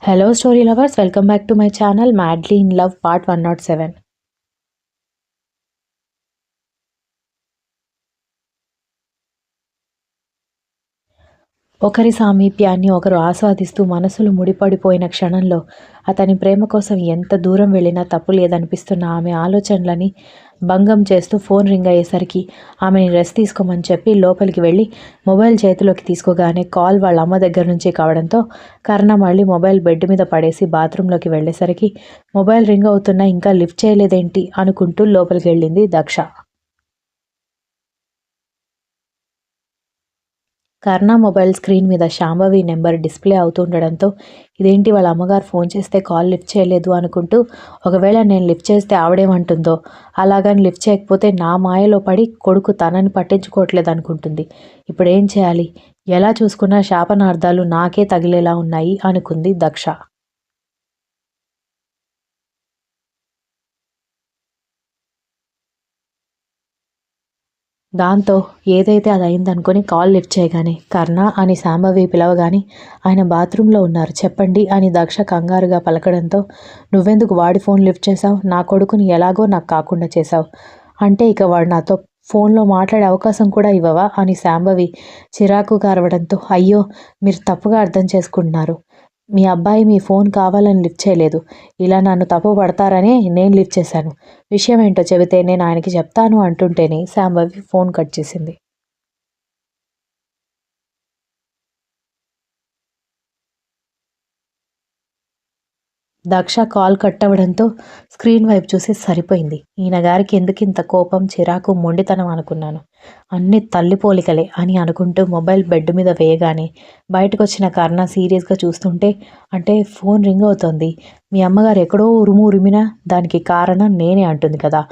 Hello, story lovers. Welcome back to my channel, Madly in Love, Part 107. ఒకరి సామీప్యాన్ని ఒకరు ఆస్వాదిస్తూ మనసులు ముడిపడిపోయిన క్షణంలో అతని ప్రేమ కోసం ఎంత దూరం వెళ్ళినా తప్పు లేదనిపిస్తున్న ఆమె ఆలోచనలని భంగం చేస్తూ ఫోన్ రింగ్ అయ్యేసరికి ఆమెని రెస్ట్ తీసుకోమని చెప్పి లోపలికి వెళ్ళి మొబైల్ చేతిలోకి తీసుకోగానే కాల్ వాళ్ళ అమ్మ దగ్గర నుంచి కావడంతో కర్ణ మళ్ళీ మొబైల్ బెడ్ మీద పడేసి బాత్రూంలోకి వెళ్ళేసరికి మొబైల్ రింగ్ అవుతున్నా ఇంకా లిఫ్ట్ చేయలేదేంటి అనుకుంటూ లోపలికి వెళ్ళింది దక్ష. కర్ణ మొబైల్ స్క్రీన్ మీద శాంభవి నెంబర్ డిస్ప్లే అవుతుండడంతో ఇదేంటి వాళ్ళ అమ్మగారు ఫోన్ చేస్తే కాల్ లిఫ్ట్ చేయలేదు అనుకుంటూ ఒకవేళ నేను లిఫ్ట్ చేస్తే ఆవిడేమంటుందో, అలాగని లిఫ్ట్ చేయకపోతే నా మాయలో పడి కొడుకు తనని పట్టించుకోవట్లేదు అనుకుంటుంది. ఇప్పుడు ఏం చేయాలి? ఎలా చూసుకున్నా శాపనార్థాలు నాకే తగిలేలా ఉన్నాయి అనుకుంది దక్ష. దాంతో ఏదైతే అది అయిందనుకుని కాల్ లిఫ్ట్ చేయగానే కర్ణ అని శాంభవి పిలవగానే ఆయన బాత్రూంలో ఉన్నారు, చెప్పండి అని దక్ష కంగారుగా పలకడంతో నువ్వెందుకు వాడి ఫోన్ లిఫ్ట్ చేశావు? నా కొడుకుని ఎలాగో నాకు కాకుండా చేశావు అంటే ఇక వాడు నాతో ఫోన్లో మాట్లాడే అవకాశం కూడా ఇవ్వవా అని శాంభవి చిరాకుగా అరవడంతో అయ్యో మీరు తప్పుగా అర్థం చేసుకుంటున్నారు, మీ అబ్బాయి మీ ఫోన్ కావాలని లిఫ్ట్ చేయలేదు, ఇలా నన్ను తప్పు పడతారనే నేను లిఫ్ట్ చేశాను, విషయం ఏంటో చెబితే నేను ఆయనకి చెప్తాను అంటుంటేనే శాంభవి ఫోన్ కట్ చేసింది. దక్ష కాల్ కట్ అవ్వడంతో స్క్రీన్ వైపు చూసి సరిపోయింది, ఈయన గారికి ఎందుకింత కోపం, చిరాకు, మొండితనం అనుకున్నాను, అన్ని తల్లి పోలికలే అని అనుకుంటూ మొబైల్ బెడ్ మీద వేయగానే బయటకు వచ్చిన కర్ణ సీరియస్గా చూస్తుంటే అంటే ఫోన్ రింగ్ అవుతోంది, మీ అమ్మగారు ఎక్కడో ఉరుము ఉరిమినా దానికి కారణం నేనే అంటుంది కదా,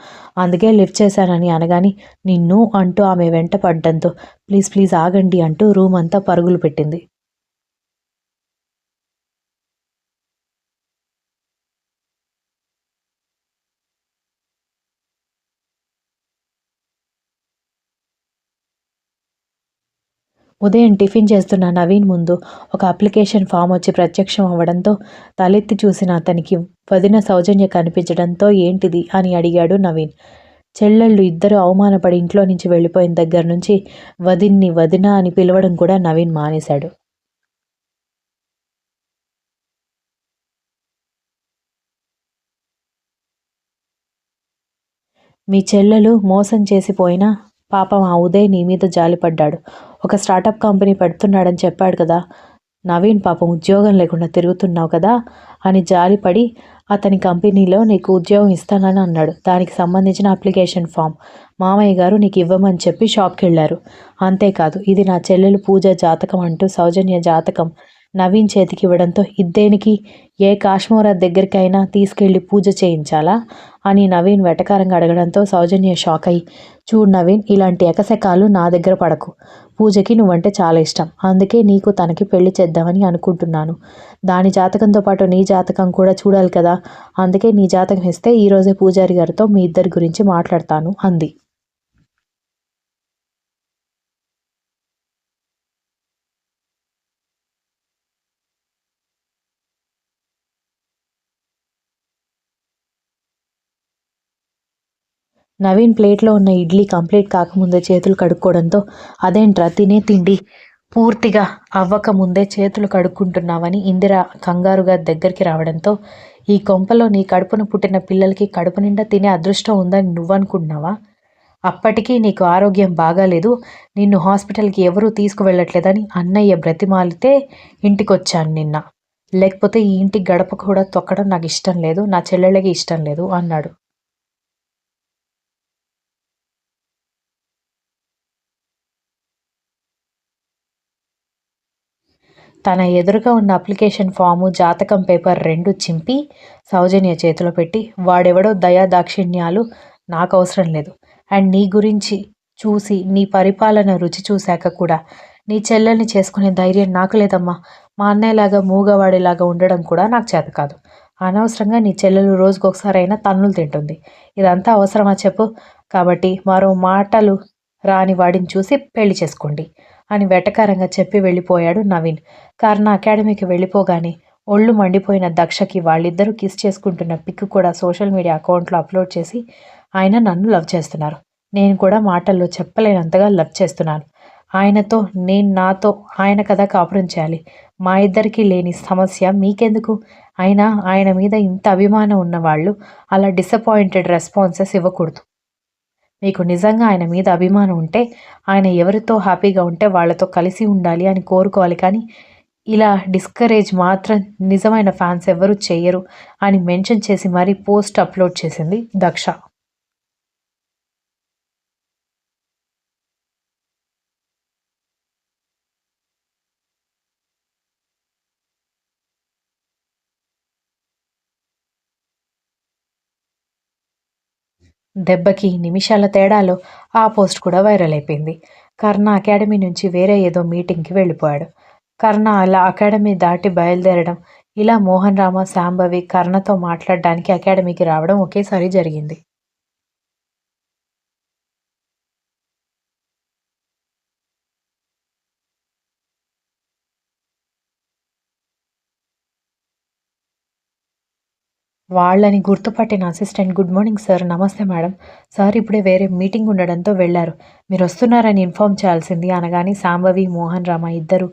అందుకే లిఫ్ట్ చేశానని అనగాని నిన్ను అంటూ ఆమె వెంట పడ్డంతో ప్లీజ్ ప్లీజ్ ఆగండి అంటూ రూమ్ అంతా పరుగులు పెట్టింది. ఉదయం టిఫిన్ చేస్తున్న నవీన్ ముందు ఒక అప్లికేషన్ ఫామ్ వచ్చి ప్రత్యక్షం అవ్వడంతో తలెత్తి చూసిన అతనికి వదిన సౌజన్య కనిపించడంతో ఏంటిది అని అడిగాడు నవీన్. చెల్లెళ్ళు ఇద్దరు అవమానపడి ఇంట్లో నుంచి వెళ్ళిపోయిన దగ్గర నుంచి వదిన్ని వదిన అని పిలవడం కూడా నవీన్ మానేశాడు. మీ చెల్లెలు మోసం చేసిపోయినా పాపం ఆ ఉదయ్ నీ మీద జాలిపడ్డాడు, ఒక స్టార్టప్ కంపెనీ పెడుతున్నాడని చెప్పాడు కదా, నవీన్ పాపం ఉద్యోగం లేకుండా తిరుగుతున్నావు కదా అని జాలిపడి అతని కంపెనీలో నీకు ఉద్యోగం ఇస్తానని అన్నాడు, దానికి సంబంధించిన అప్లికేషన్ ఫామ్ మామయ్య గారు నీకు ఇవ్వమని చెప్పి షాప్కి వెళ్ళారు. అంతేకాదు ఇది నా చెల్లెలు పూజ జాతకం అంటూ సౌజన్య జాతకం నవీన్ చేతికి ఇవ్వడంతో ఇద్దేనికి ఏ కాశ్మోరా దగ్గరికైనా తీసుకెళ్లి పూజ చేయించాలా అని నవీన్ వెటకారంగా అడగడంతో సౌజన్య షాక్ అయ్యి చూడు నవీన్, ఇలాంటి ఎకసెకాలు నా దగ్గర పడకు, పూజకి నువ్వంటే చాలా ఇష్టం, అందుకే నీకు తనకి పెళ్లి చేద్దామని అనుకుంటున్నాను, దాని జాతకంతో పాటు నీ జాతకం కూడా చూడాలి కదా, అందుకే నీ జాతకం ఇస్తే ఈరోజే పూజారి గారితో మీ ఇద్దరి గురించి మాట్లాడతాను అంది. నవీన్ ప్లేట్లో ఉన్న ఇడ్లీ కంప్లీట్ కాకముందే చేతులు కడుక్కోవడంతో అదేంట్రా తినే తిండి పూర్తిగా అవ్వకముందే చేతులు కడుక్కుంటున్నావని ఇందిర కంగారుగా దగ్గరికి రావడంతో ఈ కొంపలో నీ కడుపున పుట్టిన పిల్లలకి కడుపు నిండా తినే అదృష్టం ఉందని నువ్వనుకుంటున్నావా? అప్పటికీ నీకు ఆరోగ్యం బాగాలేదు, నిన్ను హాస్పిటల్కి ఎవరూ తీసుకువెళ్ళట్లేదని అన్నయ్య బ్రతిమాలితే ఇంటికొచ్చాను నిన్న, లేకపోతే ఈ ఇంటి గడప కూడా తొక్కడం నాకు ఇష్టం లేదు, నా చెల్లెళ్ళకి ఇష్టం లేదు అన్నాడు. తన ఎదురుగా ఉన్న అప్లికేషన్ ఫాము, జాతకం పేపర్ రెండు చింపి సౌజన్య చేతిలో పెట్టి వాడెవడో దయా దాక్షిణ్యాలు నాకు అవసరం లేదు, అండ్ నీ గురించి చూసి నీ పరిపాలన రుచి చూశాక కూడా నీ చెల్లెల్ని చేసుకునే ధైర్యం నాకు లేదమ్మా, మా అన్నయ్యలాగా మూగవాడిలాగా ఉండడం కూడా నాకు చేత కాదు, అనవసరంగా నీ చెల్లెలు రోజుకొకసారైనా తన్నులు తింటుంది, ఇదంతా అవసరమా చెప్పు, కాబట్టి మరో మాటలు రాని వాడిని చూసి పెళ్లి చేసుకోండి అని వెటకారంగా చెప్పి వెళ్ళిపోయాడు నవీన్. కర్ణ అకాడమీకి వెళ్ళిపోగానే ఒళ్ళు మండిపోయిన దక్షకి వాళ్ళిద్దరూ కిస్ చేసుకుంటున్న పిక్ కూడా సోషల్ మీడియా అకౌంట్లో అప్లోడ్ చేసి ఆయన నన్ను లవ్ చేస్తున్నారు. నేను కూడా మాటల్లో చెప్పలేనంతగా లవ్ చేస్తున్నాను. ఆయనతో నేను నాతో ఆయన కదా కాపురం చేయాలి. మా ఇద్దరికీ లేని సమస్య మీకెందుకు? అయినా ఆయన మీద ఇంత అభిమానం ఉన్నవాళ్ళు అలా డిసప్పాయింటెడ్ రెస్పాన్సెస్ ఇవ్వకూడదు. మీకు నిజంగా ఆయన మీద అభిమానం ఉంటే ఆయన ఎవరితో హ్యాపీగా ఉంటే వాళ్ళతో కలిసి ఉండాలి అని కోరుకోవాలి. కానీ ఇలా డిస్కరేజ్ మాత్రం నిజమైన ఫ్యాన్స్ ఎవ్వరూ చెయ్యరు అని మెన్షన్ చేసి మరీ పోస్ట్ అప్లోడ్ చేసింది దక్ష. దెబ్బకి నిమిషాల తేడాలో ఆ పోస్ట్ కూడా వైరల్ అయిపోయింది. కర్ణ అకాడమీ నుంచి వేరే ఏదో మీటింగ్కి వెళ్ళిపోయాడు. కర్ణ అలా అకాడమీ దాటి బయలుదేరడం, ఇలా మోహన్ రామ, శాంభవి కర్ణతో మాట్లాడడానికి అకాడమీకి రావడం ఒకేసారి జరిగింది. వాళ్ళని గుర్తుపట్టిన అసిస్టెంట్ గుడ్ మార్నింగ్ సార్, నమస్తే మేడం, సార్ ఇప్పుడే వేరే మీటింగ్ ఉండడంతో వెళ్ళారు, మీరు వస్తున్నారని ఇన్ఫామ్ చేయాల్సింది అనగానే శాంభవి, మోహన్ రామ ఇద్దరు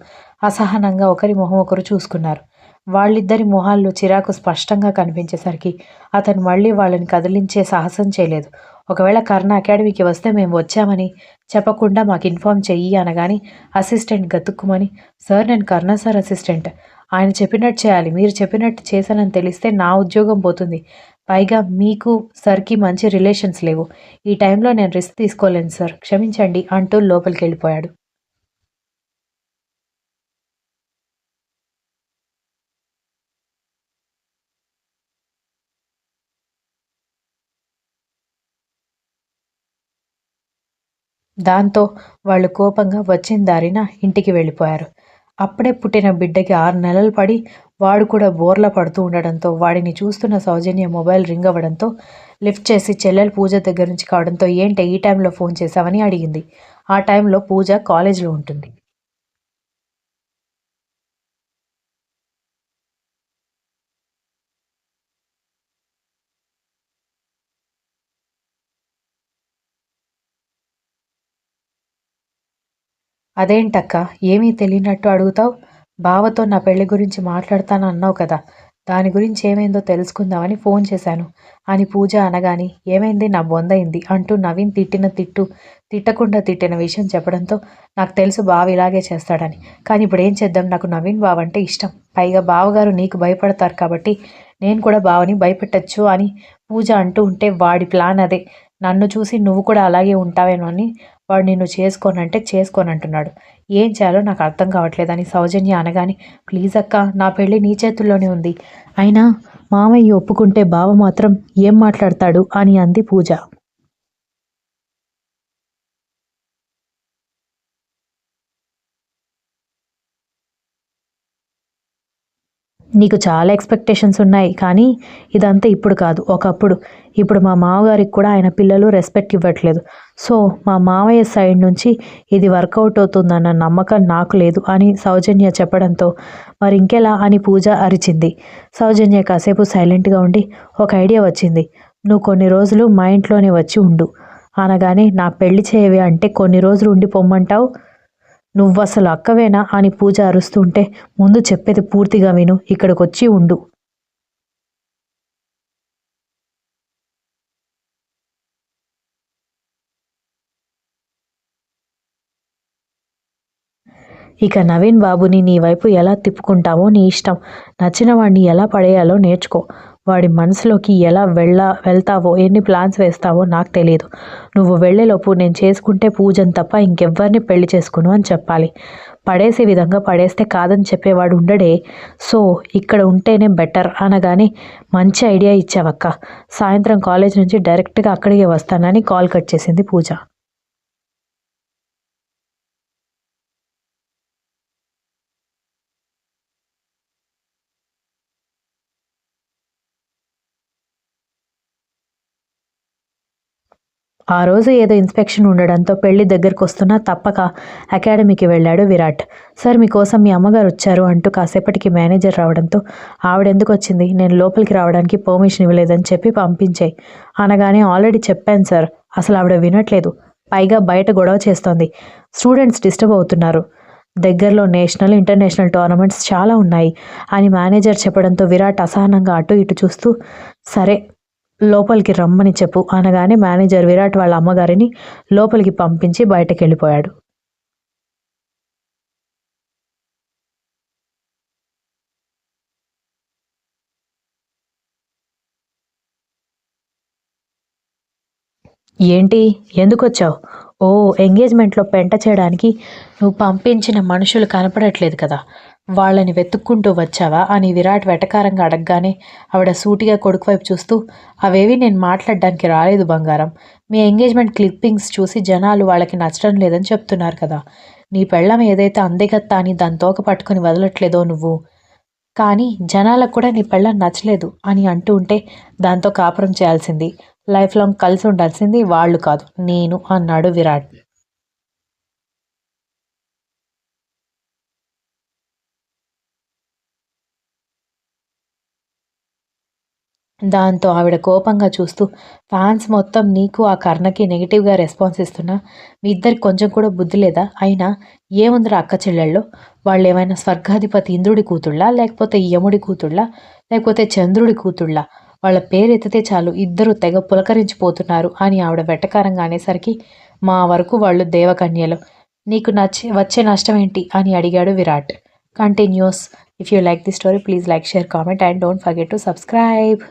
అసహనంగా ఒకరి మొహం ఒకరు చూసుకున్నారు. వాళ్ళిద్దరి మొహాల్లో చిరాకు స్పష్టంగా కనిపించేసరికి అతను మళ్ళీ వాళ్ళని కదిలించే సాహసం చేయలేదు. ఒకవేళ కర్ణ అకాడమీకి వస్తే మేము వచ్చామని చెప్పకుండా మాకు ఇన్ఫామ్ చెయ్యి అనగాని అసిస్టెంట్ గతుక్కుమని, సార్ నేను కర్ణ సార్ అసిస్టెంట్, ఆయన చెప్పినట్టు చేయాలి, మీరు చెప్పినట్టు చేశానని తెలిస్తే నా ఉద్యోగం పోతుంది, పైగా మీకు సార్కి మంచి రిలేషన్స్ లేవు, ఈ టైంలో నేను రిస్క్ తీసుకోలేను సార్, క్షమించండి అంటూ లోపలికి వెళ్ళిపోయాడు. దాంతో వాళ్ళు కోపంగా వచ్చిన దారిన ఇంటికి వెళ్ళిపోయారు. అప్పుడే పుట్టిన బిడ్డకి 6 నెలలు పడి వాడు కూడా బోర్లా పడుతూ ఉండడంతో వాడిని చూస్తున్న సౌజన్య మొబైల్ రింగ్ అవ్వడంతో లిఫ్ట్ చేసి చెల్లెలు పూజ దగ్గర నుంచి కావడంతో ఏంటి ఈ టైంలో ఫోన్ చేశావని అడిగింది. ఆ టైంలో పూజ కాలేజీలో ఉంటుంది. అదేంటక్క, ఏమీ తెలియనట్టు అడుగుతావు? బావతో నా పెళ్లి గురించి మాట్లాడతాను అన్నావు కదా, దాని గురించి ఏమైందో తెలుసుకుందామని ఫోన్ చేశాను అని పూజ అనగాని, ఏమైంది నా బొందైంది అంటూ నవీన్ తిట్టకుండా తిట్టిన విషయం చెప్పడంతో నాకు తెలుసు బావ ఇలాగే చేస్తాడని, కానీ ఇప్పుడు ఏం చేద్దాం, నాకు నవీన్ బావ అంటే ఇష్టం, పైగా బావగారు నీకు భయపడతారు కాబట్టి నేను కూడా బావని భయపెట్టచ్చు అని పూజ అంటూ ఉంటే వాడి ప్లాన్ అదే, నన్ను చూసి నువ్వు కూడా అలాగే ఉంటావేమో అని, వాడు నిన్ను చేసుకోనంటే చేసుకోనంటున్నాడు, ఏం చేయాలో నాకు అర్థం కావట్లేదని సౌజన్య అనగాని, ప్లీజ్ అక్క, నా పెళ్ళి నీ చేతుల్లోనే ఉంది, అయినా మామయ్య ఒప్పుకుంటే బావ మాత్రం ఏం మాట్లాడతాడు అని అంది పూజ. నీకు చాలా ఎక్స్పెక్టేషన్స్ ఉన్నాయి, కానీ ఇదంతా ఇప్పుడు కాదు, ఒకప్పుడు. ఇప్పుడు మా మామగారికి కూడా ఆయన పిల్లలు రెస్పెక్ట్ ఇవ్వట్లేదు, సో మా మామయ్య సైడ్ నుంచి ఇది వర్కౌట్ అవుతుందన్న నమ్మకం నాకు లేదు అని సౌజన్య చెప్పడంతో మరి ఇంకెలా అని పూజ అరిచింది. సౌజన్య కాసేపు సైలెంట్గా ఉండి ఒక ఐడియా వచ్చింది, నువ్వు కొన్ని రోజులు మా ఇంట్లోనే వచ్చి ఉండు అనగానే, నా పెళ్లి చేయవే అంటే కొన్ని రోజులు ఉండి పొమ్మంటావు, నువ్వసలు అక్కవేనా అని పూజ అరుస్తుంటే, ముందు చెప్పేది పూర్తిగా విను, ఇక్కడికొచ్చి ఉండు. ఇక నవీన్ బాబుని నీ వైపు ఎలా తిప్పుకుంటావో నీ ఇష్టం, నచ్చిన వాడిని ఎలా పడేయాలో నేర్చుకో, వాడి మనసులోకి ఎలా వెళ్తావో, ఎన్ని ప్లాన్స్ వేస్తావో నాకు తెలియదు, నువ్వు వెళ్ళేలోపు నేను చేసుకుంటే పూజను తప్ప ఇంకెవ్వరిని పెళ్లి చేసుకోను అని చెప్పాలి, పడేసే విధంగా పడేస్తే కాదని చెప్పేవాడు ఉండడే, సో ఇక్కడ ఉంటేనే బెటర్ అనగానే, మంచి ఐడియా ఇచ్చావక్క, సాయంత్రం కాలేజ్ నుంచి డైరెక్ట్గా అక్కడికే వస్తానని కాల్ కట్ చేసింది పూజ. ఆ రోజు ఏదో ఇన్స్పెక్షన్ ఉండడంతో పెళ్లి దగ్గరకు వస్తున్నా తప్పక అకాడమీకి వెళ్ళాడు విరాట్. సార్ మీకోసం మీ అమ్మగారు వచ్చారు అంటూ కాసేపటికి మేనేజర్ రావడంతో ఆవిడెందుకు వచ్చింది, నేను లోపలికి రావడానికి పర్మిషన్ ఇవ్వలేదని చెప్పి పంపించాయి అనగానే ఆల్రెడీ చెప్పాను సార్, అసలు ఆవిడ వినట్లేదు, పైగా బయట గొడవ చేస్తోంది, స్టూడెంట్స్ డిస్టర్బ్ అవుతున్నారు, దగ్గరలో నేషనల్ ఇంటర్నేషనల్ టోర్నమెంట్స్ చాలా ఉన్నాయి అని మేనేజర్ చెప్పడంతో విరాట్ అసహనంగా అటు ఇటు చూస్తూ సరే లోపలికి రమ్మని చెప్పు అనగానే మేనేజర్ విరాట్ వాళ్ళ అమ్మగారిని లోపలికి పంపించి బయటకు వెళ్ళిపోయాడు. ఏంటి ఎందుకొచ్చావు? ఓ ఎంగేజ్మెంట్లో పెంట చేయడానికి నువ్వు పంపించిన మనుషులు కనపడట్లేదు కదా, వాళ్ళని వెతుక్కుంటూ వచ్చావా అని విరాట్ వెటకారంగా అడగగానే ఆవిడ సూటిగా కొడుకు వైపు చూస్తూ అవేవి నేను మాట్లాడడానికి రాలేదు బంగారం, మీ ఎంగేజ్మెంట్ క్లిప్పింగ్స్ చూసి జనాలు వాళ్ళకి నచ్చడం లేదని చెప్తున్నారు కదా, నీ పెళ్ళం ఏదైతే అందెగత్తా అని దాని తోక పట్టుకొని వదలట్లేదో నువ్వు, కానీ జనాలకు కూడా నీ పెళ్ళం నచ్చలేదు అని అంటూ ఉంటే దాంతో కాపురం చేయాల్సింది, లైఫ్ లాంగ్ కలిసి ఉండాల్సింది వాళ్ళు కాదు నేను అన్నాడు విరాట్. దాంతో ఆవిడ కోపంగా చూస్తూ ఫ్యాన్స్ మొత్తం నీకు ఆ కర్ణకి నెగిటివ్గా రెస్పాన్స్ ఇస్తున్నా మీ ఇద్దరికి కొంచెం కూడా బుద్ధి లేదా, అయినా ఏముందిరా అక్క చెల్లెళ్ళు, వాళ్ళు ఏమైనా స్వర్గాధిపతి ఇంద్రుడి కూతుళ్ళా లేకపోతే యముడి కూతుళ్ళా లేకపోతే చంద్రుడి కూతుళ్ళా, వాళ్ళ పేరు ఎత్తితే చాలు ఇద్దరు తెగ పులకరించిపోతున్నారు అని ఆవిడ వెటకారంగా అనేసరికి మా వరకు వాళ్ళు దేవకన్యలు, నీకు వచ్చే నష్టం ఏంటి అని అడిగాడు Virat. Continuous. If you like the story please like share comment and don't forget to subscribe.